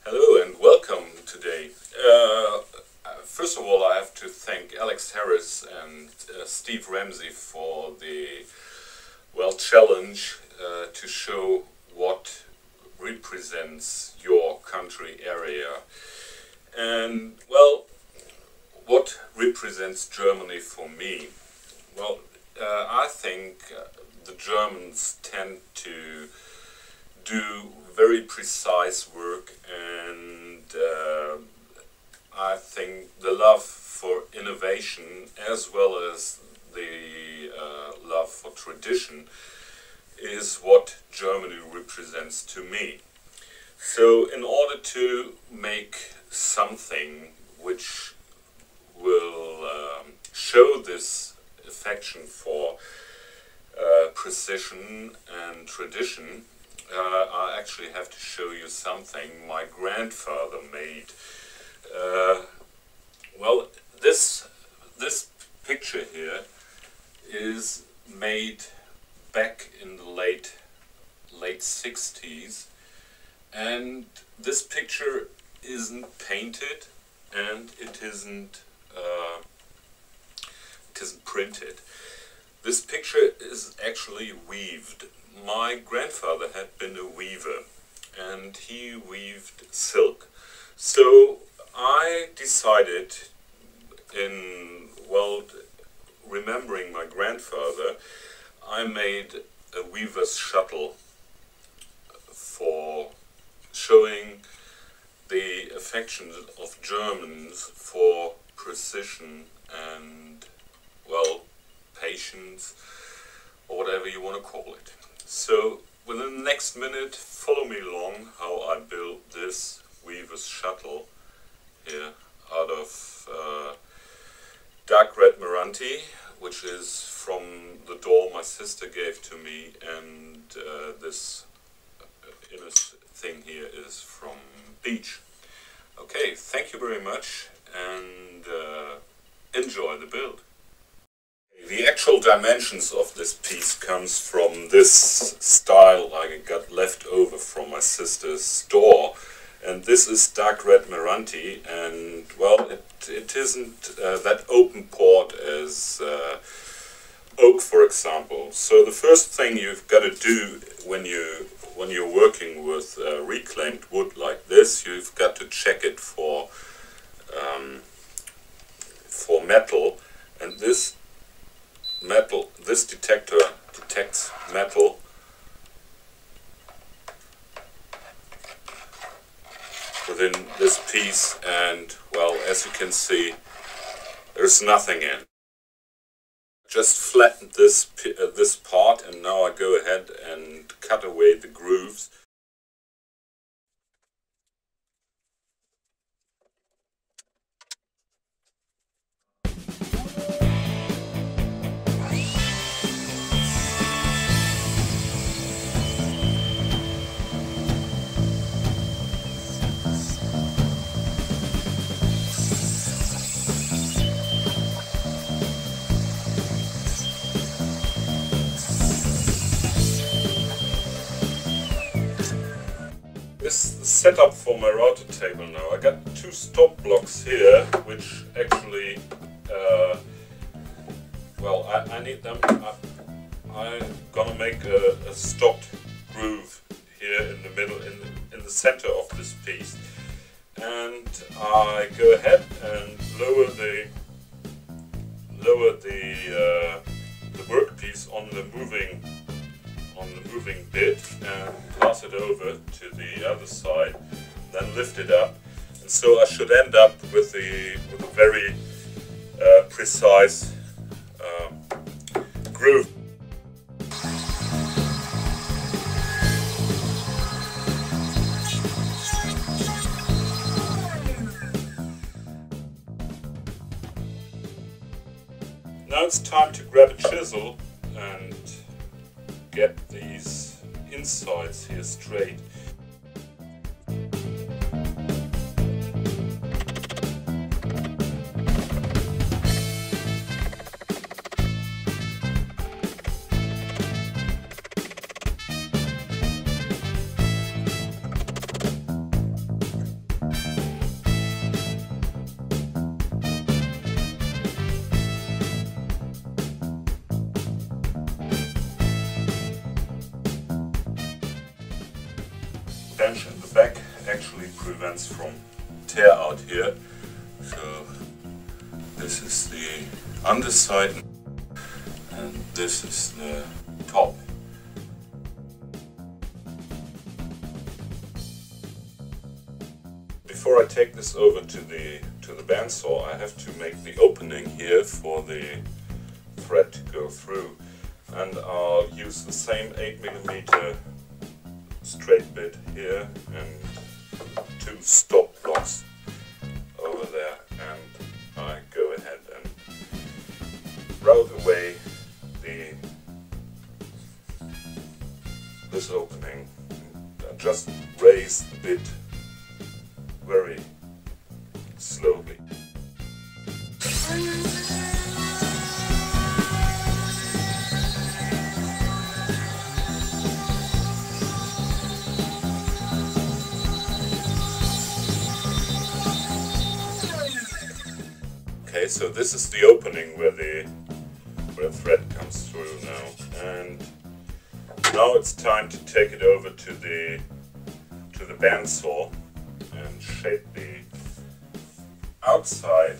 Hello and welcome today. First of all, I have to thank Alex Harris and Steve Ramsey for the challenge to show what represents your country area and what represents Germany for me. Well, I think the Germans tend to do very precise work, and I think the love for innovation as well as the love for tradition is what Germany represents to me. So in order to make something which will show this affection for precision and tradition, I actually have to show you something my grandfather made. This picture here is made back in the late 60s, and this picture isn't painted and it isn't printed. This picture is actually weaved. My grandfather had been a weaver and he weaved silk. So I decided, in remembering my grandfather, I made a weaver's shuttle for showing the affection of Germans for precision and, patience, or whatever you want to call it. So within the next minute, follow me along how I built this weaver's shuttle here out of dark red Meranti, which is from the doll my sister gave to me, and this inner thing here is from beech. Okay, thank you very much, and enjoy the build. The actual dimensions of this piece comes from this style I got left over from my sister's store, and this is dark red Meranti, and it isn't that open port as oak, for example. So the first thing you've got to do when you're working with reclaimed wood like this, you've got to check it for metal, and this detector detects metal within this piece, and as you can see, there's nothing in. Just flattened this part, and now I go ahead and cut away the grooves. This is the setup for my router table now. I got two stop blocks here, which actually, I need them. I'm gonna make a stopped groove here in the middle, in the center of this piece, and I go ahead and lower the workpiece on the moving bit and pass it over to the other side, then lift it up, and so I should end up with a very precise groove. Now it's time to grab a chisel and get these insides here straight. chance from tear out here. So this is the underside and this is the top. Before I take this over to the bandsaw, I have to make the opening here for the thread to go through, and I'll use the same 8mm straight bit here and 2 stop blocks over there, and I go ahead and route away this opening. I just raise the bit very slowly. Okay, so this is the opening where the thread comes through now, and now it's time to take it over to the bandsaw and shape the outside.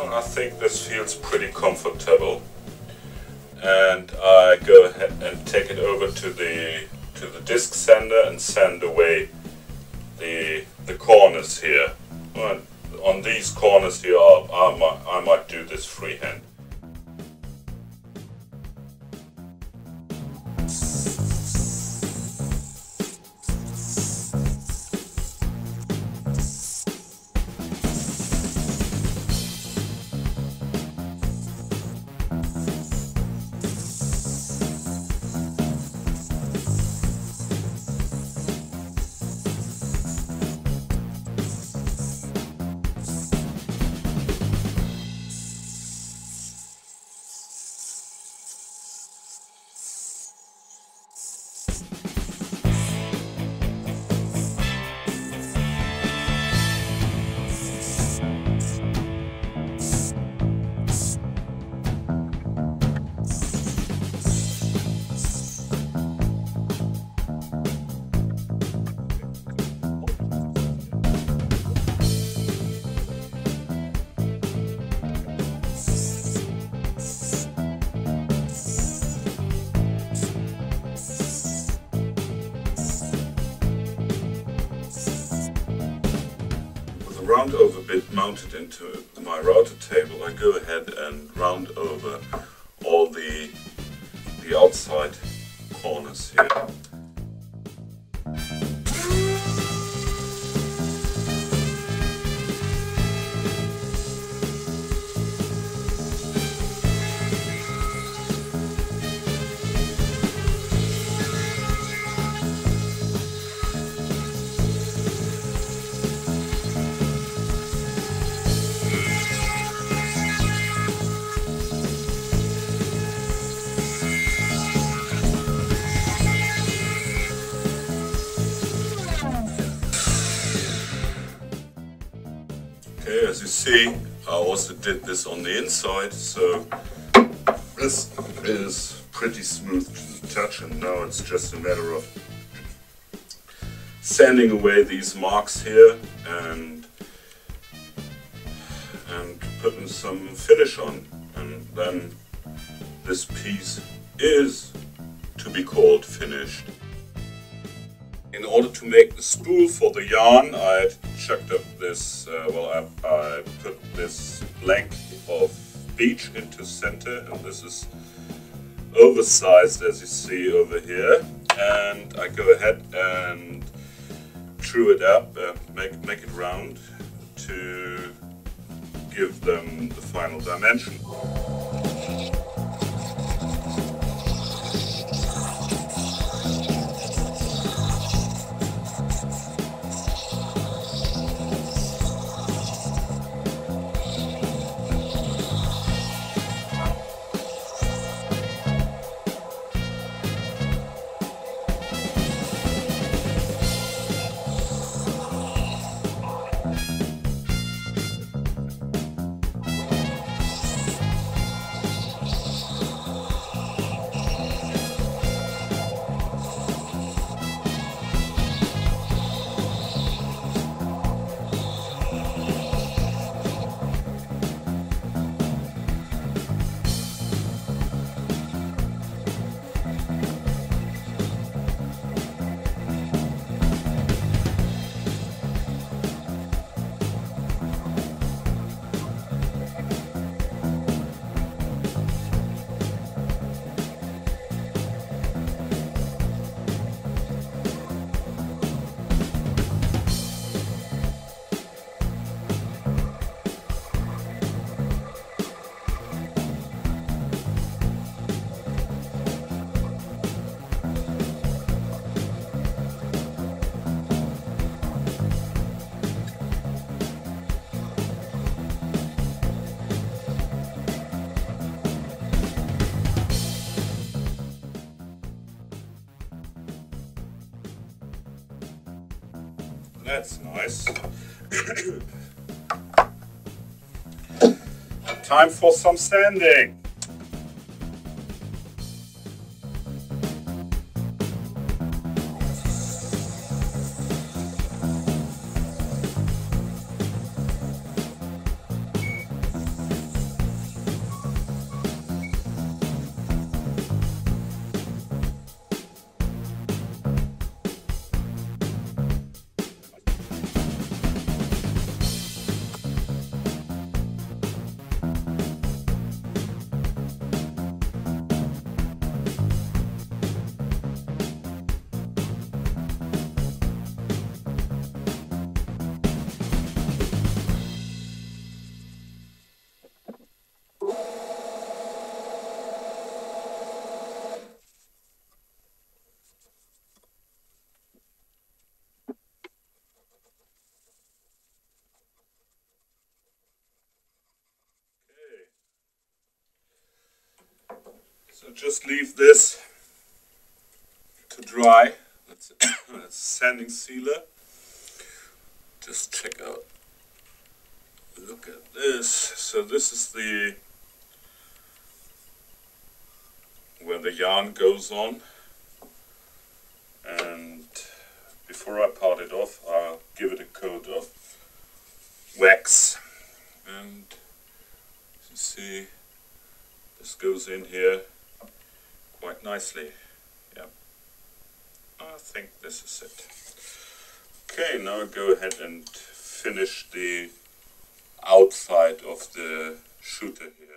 I think this feels pretty comfortable, and I go ahead and take it over to the disc sander and sand away the corners here. Well, on these corners here I might do this freehand. Round over bit mounted into my router table, I go ahead and round over all the outside corners here. Okay, as you see, I also did this on the inside, so this is pretty smooth to the touch, and now it's just a matter of sanding away these marks here and putting some finish on, and then this piece is to be called finished. In order to make the spool for the yarn, I chucked up this, I put this blank of beech into center, and this is oversized as you see over here, and I go ahead and true it up, make it round to give them the final dimension. That's nice. Time for some sanding. So just leave this to dry. That's a sanding sealer. Just check out. Look at this. So this is where the yarn goes on. And before I part it off, I'll give it a coat of wax. And as you see, this goes in here quite nicely. Yeah, I think this is it. Okay, now I go ahead and finish the outside of the shooter here.